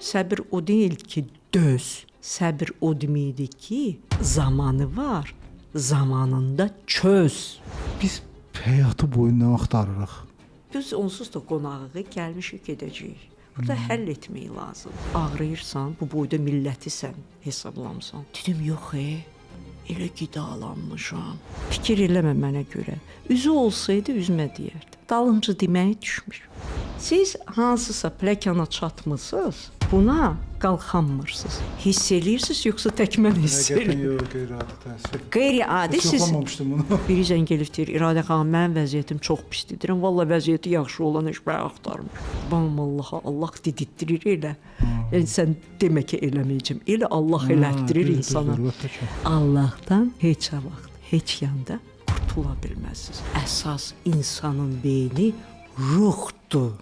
Səbir o deyil ki, döz. Səbir o deməkdir ki, zamanı var, zamanında çöz. Biz həyatı boyu nə axtarırıq? Biz onsuz da qonağı gəlmişik, gedəcəyik. Burada həll etmək lazım. Ağrıyırsan, bu boyda milləti sən hesablamısan. Dedim, yox, elə qidalanmışam. Fikir eləmə mənə görə. Üzü olsaydı üzmə deyərdim. Dalınca deməyi düşmür. Siz hansısa pləkana çatmısınız, buna qalxanmırsınız. Hiss eləyirsiniz, yoxsa tək mən hiss eləyirəm? Yox, qeyri-adi təəssüf. Qeyri-adi Heç siz... yoxlamamışdım bunu. Biri zəng elib deyir, İradə xanım, mənim vəziyyətim çox pisdir. Deyirəm, valla vəziyyəti yaxşı olan heç bəy axtarmır. Bam Allaha, Allah diditdirir elə. Yəni sən demə ki, eləməyəcəm. Elə Allah elətdirir insana. Allahdan heç vaxt, heç yanda qurtula bilməzsiniz. Əsas insanın beyni ruhdur.